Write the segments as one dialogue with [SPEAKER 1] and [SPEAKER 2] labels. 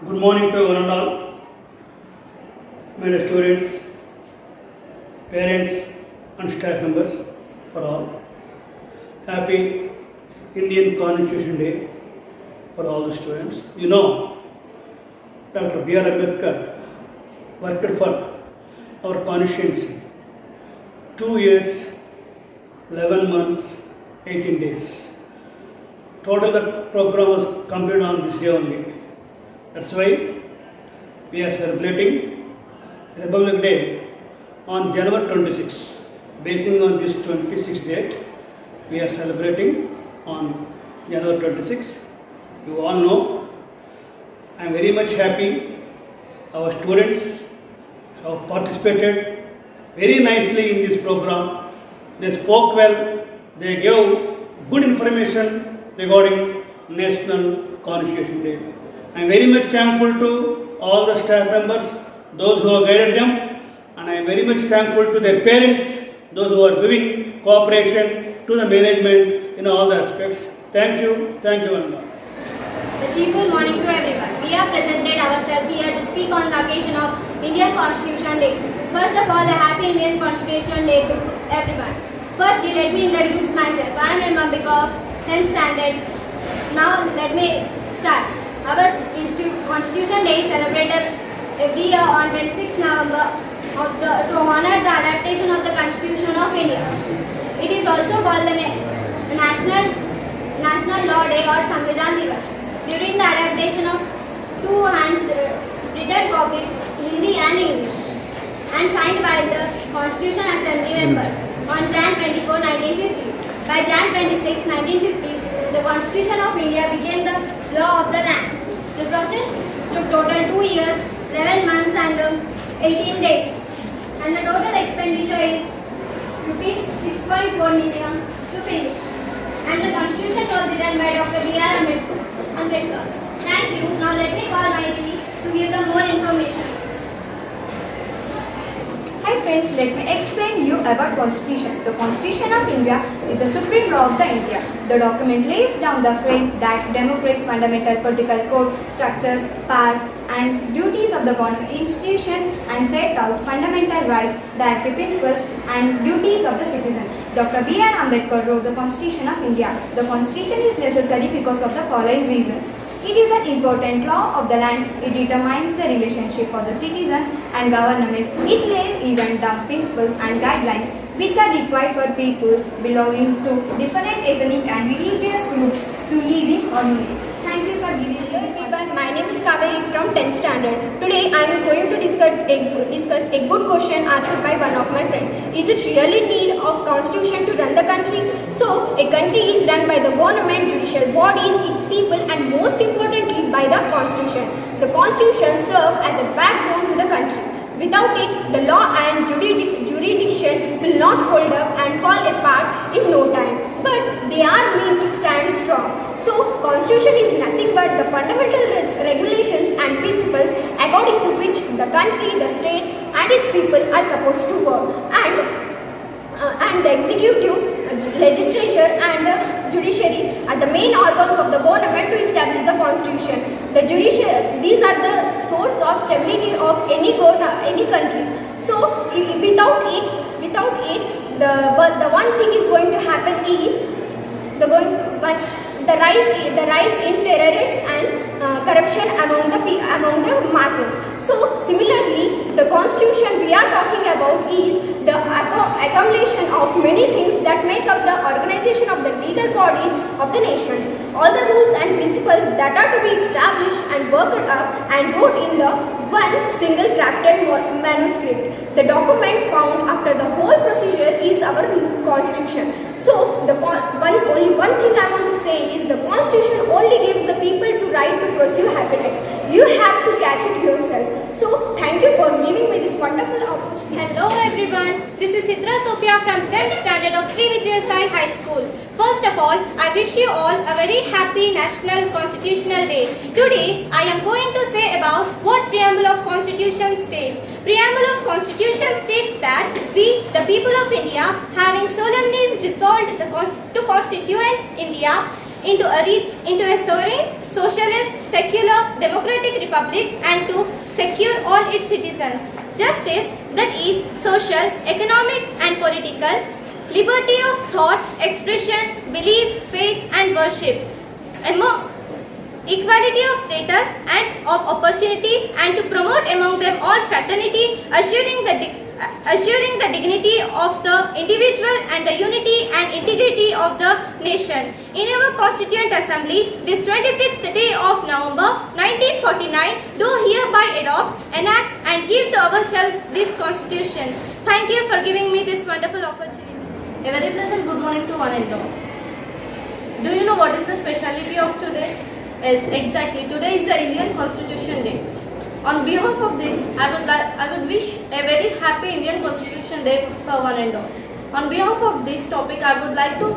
[SPEAKER 1] Good morning to one and all, my dear students, parents, and staff members for all. Happy Indian Constitution Day for all the students. You know, Dr. B.R. Ambedkar worked for our constituency 2 years, 11 months, 18 days. Total the program was completed on this day only. That's why we are celebrating Republic Day on January 26. Basing on this 26th date, we are celebrating on January 26. You all know, I am very much happy. Our students have participated very nicely in this program. They spoke well. They gave good information regarding National Constitution Day. I am very much thankful to all the staff members, those who have guided them, and I am very much thankful to their parents, those who are giving cooperation to the management in all the aspects. Thank you and all.
[SPEAKER 2] A cheerful morning to everyone. We have presented ourselves here to speak on the occasion of Indian Constitution Day. First of all, a happy Indian Constitution Day to everyone. Firstly, let me introduce myself. I am a member of 10th standard. Now, let me start. Our Constitution Day is celebrated every year on 26 November to honor the adaptation of the Constitution of India. It is also called the National Law Day or Samvidhan Divas. During the adaptation of two hands written copies, Hindi and English, and signed by the Constitution Assembly members on Jan 24, 1950. By Jan 26, 1950, the Constitution of India became the law of the land. The process took total 2 years, 11 months and 18 days. And the total expenditure is rupees 6.4 million to finish. And the Constitution was written by Dr. B.R. Ambedkar. Thank you. Now let me call my Didi to give them more information.
[SPEAKER 3] Hi friends, let me explain you about Constitution. The Constitution of India is the supreme law of the India. The document lays down the frame that democrates fundamental political code, structures, powers and duties of the government institutions and set out fundamental rights, directive principles and duties of the citizens. Dr. B.R. Ambedkar wrote the Constitution of India. The Constitution is necessary because of the following reasons. It is an important law of the land. It determines the relationship of the citizens and governments. It lays even down principles and guidelines which are required for people belonging to different ethnic and religious groups to live in harmony. Thank you for giving me this.
[SPEAKER 4] My name is Kaveri from 10th standard. Today I am going to discuss a good question asked by one of my friends. Is it really need of constitution to run the country? So, a country is run by the government, judicial bodies, its people and most importantly by the constitution. The constitution serves as a backbone to the country. Without it, the law and jurisdiction will not hold up and fall apart in no time. But they are meant to stand strong. So, constitution is nothing but the fundamental regulations and principles according to which the country, the state and its people are supposed to work. And the executive, legislature and judiciary are the main organs of the government to establish the constitution. These are the source of stability of any country. So, without it, the one thing is going to happen is the rise in terrorists and corruption among the masses. So similarly, the constitution we are talking about is the accumulation of many things that make up the organization of the legal bodies of the nations. All the rules and principles that are to be established and worked up and wrote in the one single crafted manuscript. The document found after the whole procedure is our constitution. So, only one thing I want to say is the constitution only gives the people to right to pursue happiness. You have to catch it yourself. So, thank you for giving me this wonderful opportunity.
[SPEAKER 2] Hello everyone. This is Sidra Sophia from 10th standard of Sri Vijaya Sai High School. First of all, I wish you all a very happy National Constitutional Day. Today, I am going to say about what Preamble of Constitution states. Preamble of Constitution states that we, the people of India, having solemnly resolved to constitute India, into a sovereign, socialist, secular, democratic republic and to secure all its citizens justice, that is social, economic and political, liberty of thought, expression, belief, faith and worship, equality of status and of opportunity, and to promote among them all fraternity, assuring the dignity of the individual and the unity and integrity of the nation. In our Constituent Assembly, this 26th day of November 1949, do hereby adopt, enact and give to ourselves this Constitution. Thank you for giving me this wonderful opportunity.
[SPEAKER 5] A very pleasant good morning to one and all. Do you know what is the speciality of today? Yes, exactly. Today is the Indian Constitution Day. On behalf of this, I would wish a very happy Indian Constitution Day for one and all. On behalf of this topic, I would like to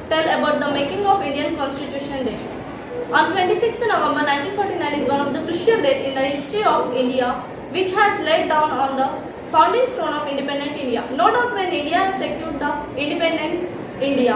[SPEAKER 5] tell about the making of Indian Constitution Day. On 26th November 1949 is one of the crucial dates in the history of India, which has laid down on the founding stone of independent India. No doubt when India has secured the independence, India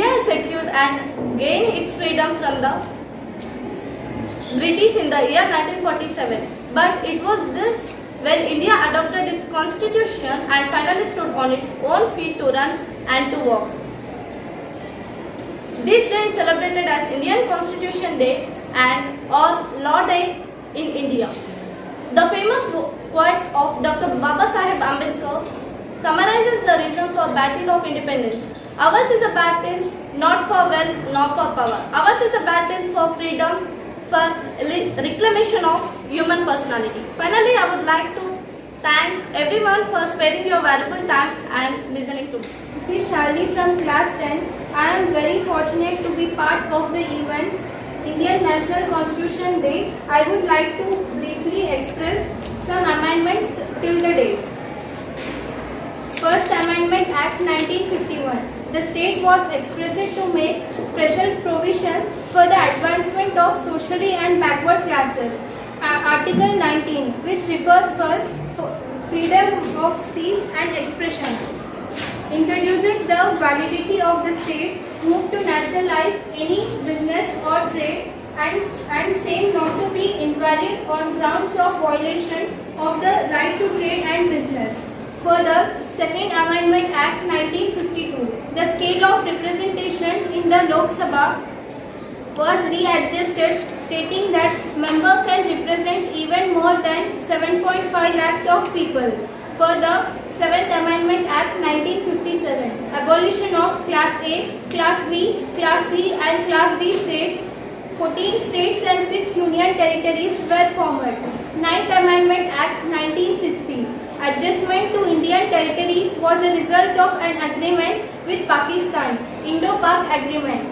[SPEAKER 5] has secured and gained its freedom from the British in the year 1947. But it was this when India adopted its constitution and finally stood on its own feet to run and to walk. This day is celebrated as Indian Constitution Day and or Law Day in India. The famous quote of Dr. Baba Saheb Ambedkar summarizes the reason for Battle of Independence. Ours is a battle not for wealth nor for power. Ours is a battle for freedom, for reclamation of human personality. Finally, I would like to thank everyone for sparing your valuable time and listening to me.
[SPEAKER 6] This is Shalini from class 10. I am very fortunate to be part of the event Indian National Constitution Day. I would like to briefly express some amendments till the date. First Amendment Act 1951. The state was expressed to make special provisions for the advancement of socially and backward classes. Article 19, which refers for freedom of speech and expression, introduced the validity of the states, moved to nationalize any business or trade and same not to be invalid on grounds of violation of the right to trade and business. Further, Second Amendment Act 1952, the scale of representation in the Lok Sabha was readjusted, stating that member can represent even more than 7.5 lakhs of people. Further, Seventh Amendment Act 1957, abolition of Class A, Class B, Class C and Class D states. 14 states and 6 union territories were formed. Ninth Amendment Act 1960. Adjustment to Indian territory was a result of an agreement with Pakistan, Indo-Pak Agreement.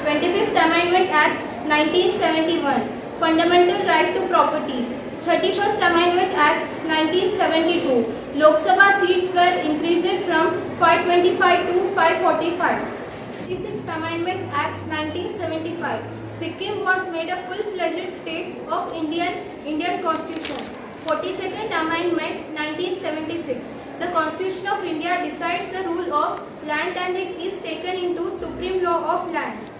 [SPEAKER 6] 25th Amendment Act 1971, Fundamental Right to Property. 31st Amendment Act 1972, Lok Sabha seats were increased from 525 to 545. 36th Amendment Act 1975, Sikkim was made a full-fledged state of Indian Constitution. 42nd Amendment 1976. The Constitution of India decides the rule of land and it is taken into Supreme Law of Land.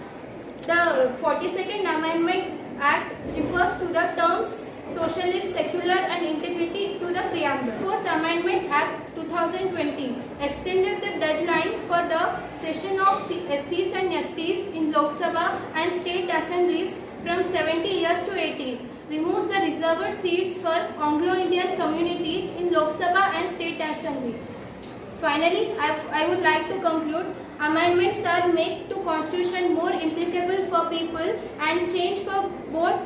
[SPEAKER 6] The 42nd Amendment Act refers to the terms socialist, secular and integrity to the preamble. 4th Amendment Act 2020 extended the deadline for the session of SCs and STs in Lok Sabha and state assemblies from 70 years to 80. Removes the reserved seats for Anglo-Indian community in Lok Sabha and state assemblies. Finally, I would like to conclude, amendments are made to Constitution more applicable for people and change for both.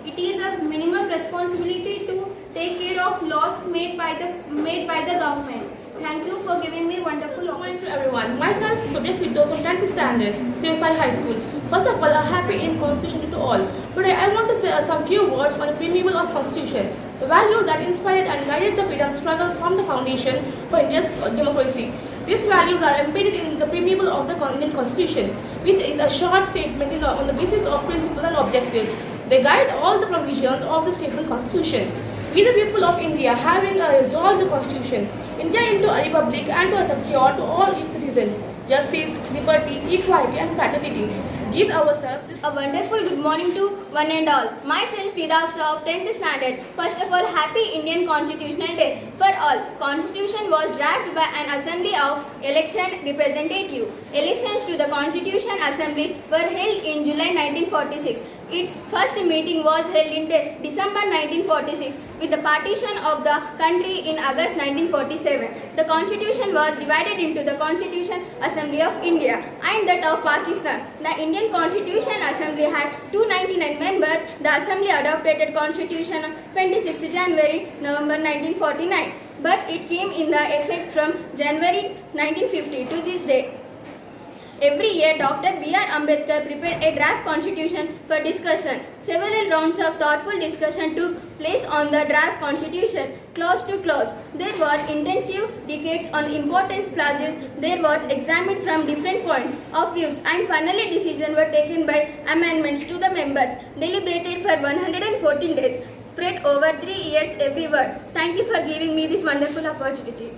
[SPEAKER 6] It is a minimum responsibility to take care of laws made by the government. Thank you for giving me wonderful
[SPEAKER 7] Good morning to everyone. Myself, Subhit Fidos from 10th Standard, CSI High School. First of all, a happy Indian Constitution to all. Today, I want to say some few words on the preamble of Constitution, the values that inspired and guided the freedom struggle from the foundation for India's democracy. These values are embedded in the preamble of the Indian Constitution, which is a short statement on the basis of principles and objectives. They guide all the provisions of the statement Constitution. We the people of India, having resolved the Constitution, India into a republic and to a secure to all its citizens. justice, liberty, equality, and fraternity. Give ourselves this.
[SPEAKER 2] A wonderful good morning to one and all. Myself, Pidavsa of 10th standard. First of all, happy Indian Constitutional Day for all. Constitution was drafted by an assembly of election representative. Elections to the Constitution Assembly were held in July 1946. Its first meeting was held in December 1946 with the partition of the country in August 1947. The Constitution was divided into the Constitution Assembly of India and that of Pakistan. The Indian Constitution Assembly had 299 members. The Assembly adopted Constitution on 26 January November 1949, but it came in the effect from January 1950 to this day. Every year, Dr. B.R. Ambedkar prepared a draft constitution for discussion. Several rounds of thoughtful discussion took place on the draft constitution, clause to clause. There were intensive debates on important clauses. There was examined from different points of views, and finally decisions were taken by amendments to the members, deliberated for 114 days, spread over 3 years every word. Thank you for giving me this wonderful opportunity.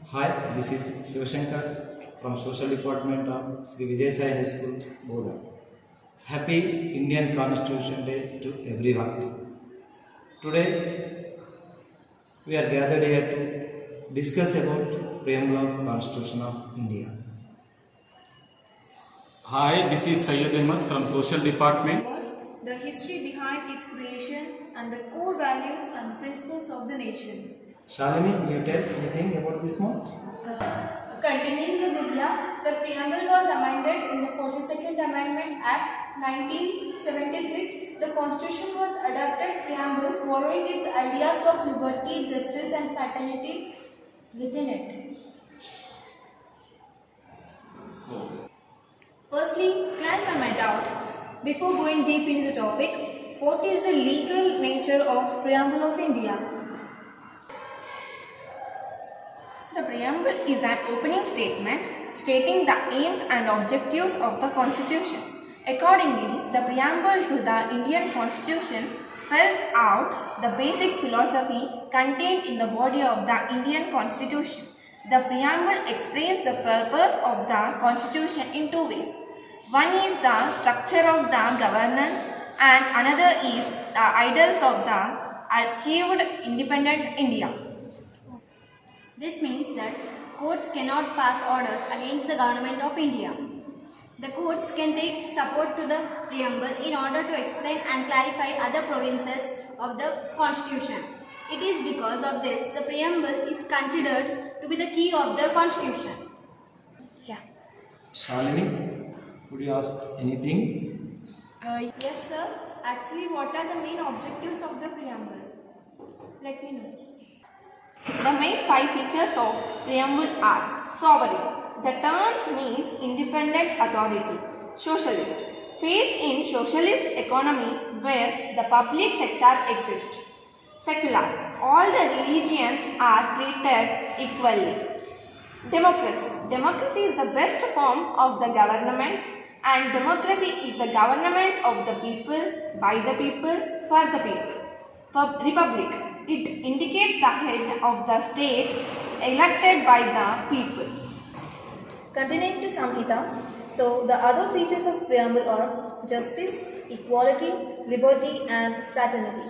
[SPEAKER 8] Hi, this is Shivashankar from Social Department of Sri Vijay Sai High School, Bodha. Happy Indian Constitution Day to everyone. Today, we are gathered here to discuss about Preamble of Constitution of India.
[SPEAKER 9] Hi, this is Syed Ahmed from Social Department.
[SPEAKER 10] The history behind its creation and the core values and principles of the nation.
[SPEAKER 8] Shalini, will you tell anything about this one?
[SPEAKER 6] Continuing the Divya, the preamble was amended in the 42nd Amendment Act 1976. The Constitution was adopted preamble borrowing its ideas of liberty, justice and fraternity within it.
[SPEAKER 10] Firstly, clarify my doubt. Before going deep into the topic, what is the legal nature of Preamble of India? The preamble is an opening statement stating the aims and objectives of the Constitution. Accordingly, the preamble to the Indian Constitution spells out the basic philosophy contained in the body of the Indian Constitution. The preamble explains the purpose of the Constitution in two ways. One is the structure of the governance and another is the ideals of the achieved independent India.
[SPEAKER 2] This means that courts cannot pass orders against the government of India. The courts can take support to the preamble in order to explain and clarify other provisions of the Constitution. It is because of this the preamble is considered to be the key of the Constitution.
[SPEAKER 8] Shalini, would you ask anything?
[SPEAKER 6] Yes sir. Actually, what are the main objectives of the preamble? Let me know.
[SPEAKER 10] The main 5 features of preamble are sovereign. The terms means independent authority. Socialist. Faith in socialist economy where the public sector exists. Secular. All the religions are treated equally. Democracy. Democracy is the best form of the government and democracy is the government of the people, by the people, for the people. Republic. It indicates the head of the state elected by the people.
[SPEAKER 11] Continuing to Samhita, so the other features of preamble are justice, equality, liberty and fraternity.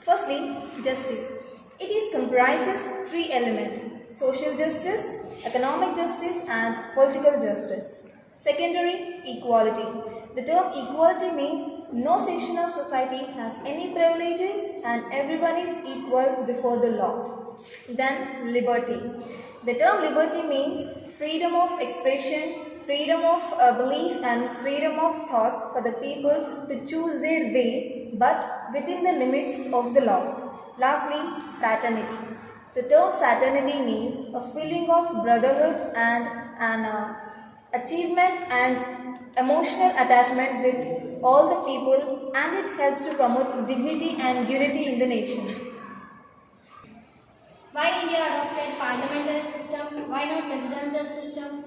[SPEAKER 11] Firstly, justice. It comprises 3 elements: social justice, economic justice and political justice. Secondary, equality. The term equality means no section of society has any privileges and everyone is equal before the law. Then liberty. The term liberty means freedom of expression, freedom of belief and freedom of thoughts for the people to choose their way but within the limits of the law. Lastly, fraternity. The term fraternity means a feeling of brotherhood and an achievement and emotional attachment with all the people, and it helps to promote dignity and unity in the nation.
[SPEAKER 2] Why India adopted parliamentary system? Why not presidential system?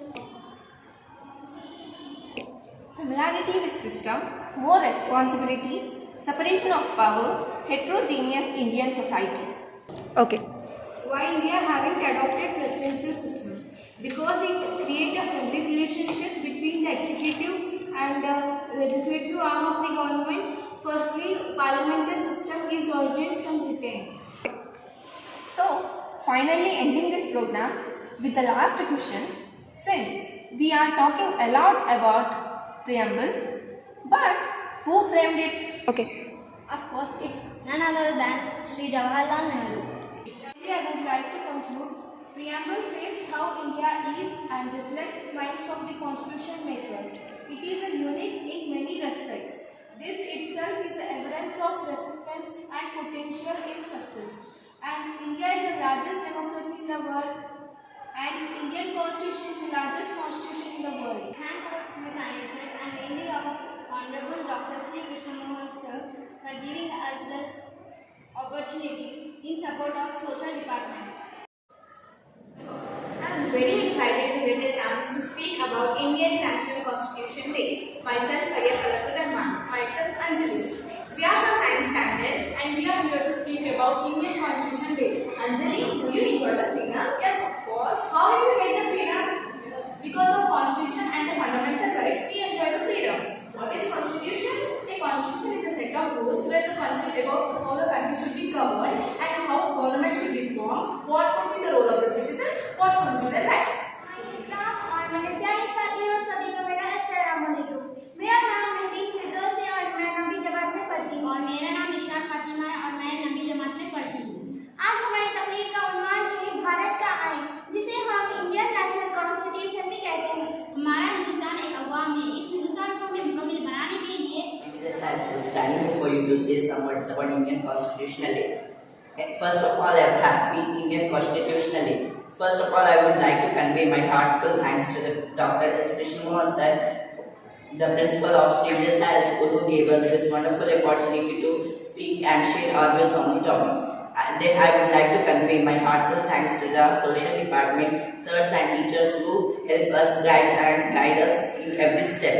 [SPEAKER 10] Familiarity with system, more responsibility, separation of power, heterogeneous Indian society.
[SPEAKER 3] Okay.
[SPEAKER 6] Why India haven't adopted presidential system? because it creates a friendly relationship between the executive and the legislative arm of the government. Firstly, parliamentary system is origin from Britain.
[SPEAKER 10] So, finally ending this program with the last question. Since we are talking a lot about preamble, but who framed it?
[SPEAKER 3] Okay.
[SPEAKER 2] Of course, it's none other than Sri Jawaharlal Nehru.
[SPEAKER 6] Finally, I would like to conclude. Preamble says how India is and reflects minds of the constitution makers. It is a unique in many respects. This itself is evidence of resistance and potential in success. And India is the largest democracy in the world, and Indian constitution is the largest constitution in the world.
[SPEAKER 2] Thank our school management and mainly our Honorable Dr. Sri Krishna Mohan Sir for giving us the opportunity in support of social department.
[SPEAKER 12] I am very excited to get a chance to speak about Indian National Constitution Day. Myself Sayed Falakul Rahman. Myself Anjali. We are from 9th standard and we are here to speak about Indian Constitution Day. Anjali, do you enjoy the freedom? Yes, of course. How did you get the freedom? Because of Constitution and the fundamental rights, we enjoy the freedom. What is Constitution? A Constitution is a set of rules where the country about how the country should be governed and how government should be formed, what would be the role of the citizens, what would be their rights.
[SPEAKER 2] मेरा नाम नबी फिरदौस है और मैं नबी जमात में पढ़ती हूँ। और मेरा नाम इशराक फातिमा है और मैं नबी जमात में पढ़ती हूँ। आज हमारी तकरीर का उन्वान है भारत का आइन, जिसे हम इंडियन नेशनल कॉन्स्टिट्यूशन भी कहते हैं। हमारा हिंदुस्तान एक अवाम है। इस हिंदुस्तान को हमें मुकम्मल बनाने के लिए
[SPEAKER 13] standing before you to say some words about Indian Constitutional Day. First of all, I'm happy Indian Constitutional Day. First of all, I would like to convey my heartfelt thanks to the Dr. S. Krishna Mohan Sir, the principal of Sri Vijay Sai School, who gave us this wonderful opportunity to speak and share our views on the topic. And then I would like to convey my heartfelt thanks to the social department, sirs and teachers who help us guide us in every step.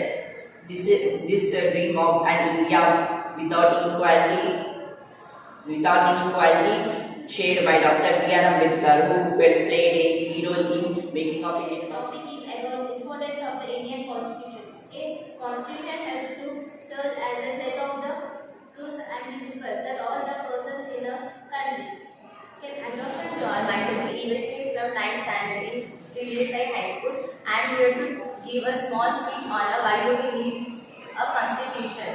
[SPEAKER 13] This dream of an India without inequality shared by Dr. B.R. Ambedkar, who played a key role in making of Indian Constitution.
[SPEAKER 2] topic is about the importance of the Indian Constitution. A constitution helps to serve as a set of the rules and principles that all the persons in the country can adopt.
[SPEAKER 14] To all, myself Evashri from 9th standard in Sri Vijay Sai High School. I am here to give a small speech on why do we need a constitution.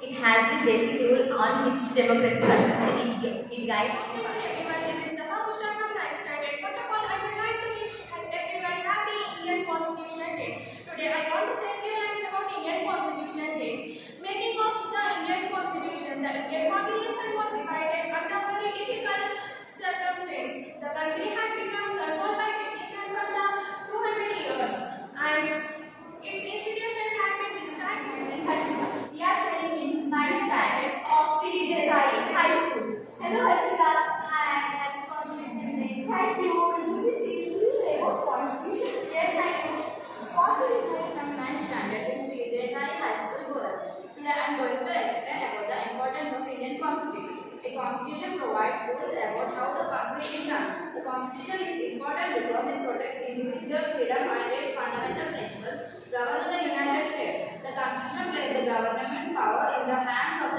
[SPEAKER 14] It has the basic rule on which democracy functions. It guides.
[SPEAKER 12] Everyone, this is Safa Bushra from 9th standard. First of all, I would like to wish everyone happy Indian Constitution Day. Today, I want to say a few lines about Indian Constitution Day. Making of the Indian Constitution, the Indian Constitution was divided under very difficult circumstances. The country had become controlled by Britain from the 200 years, and its institution had been destroyed.
[SPEAKER 6] We are studying in 9th standard of Sri Vijay Sai High School. Hello, Ashika.
[SPEAKER 2] Hi, happy Constitution Day.
[SPEAKER 6] Thank you. Should we see you about constitution?
[SPEAKER 2] Yes, I do.
[SPEAKER 14] What do you know from 9th standard in Sri Vijay Sai High School, Goa? Today I am going to explain about the importance of Indian Constitution. A constitution provides rules about how the country is run. The constitution is important because it protects individual freedom and its fundamental principles govern the United States. The constitution places the government power in the hands of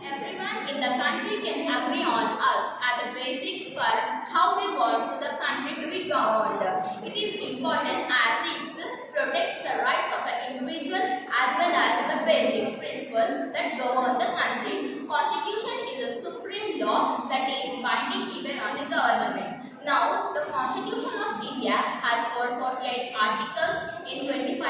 [SPEAKER 2] Everyone in the country can agree on us as a basic for how we want to the country to be governed. It is important as it protects the rights of the individual as well as the basic principles that govern the country. Constitution is a supreme law that is binding even on the government. Now, the Constitution of India has 448 articles in 25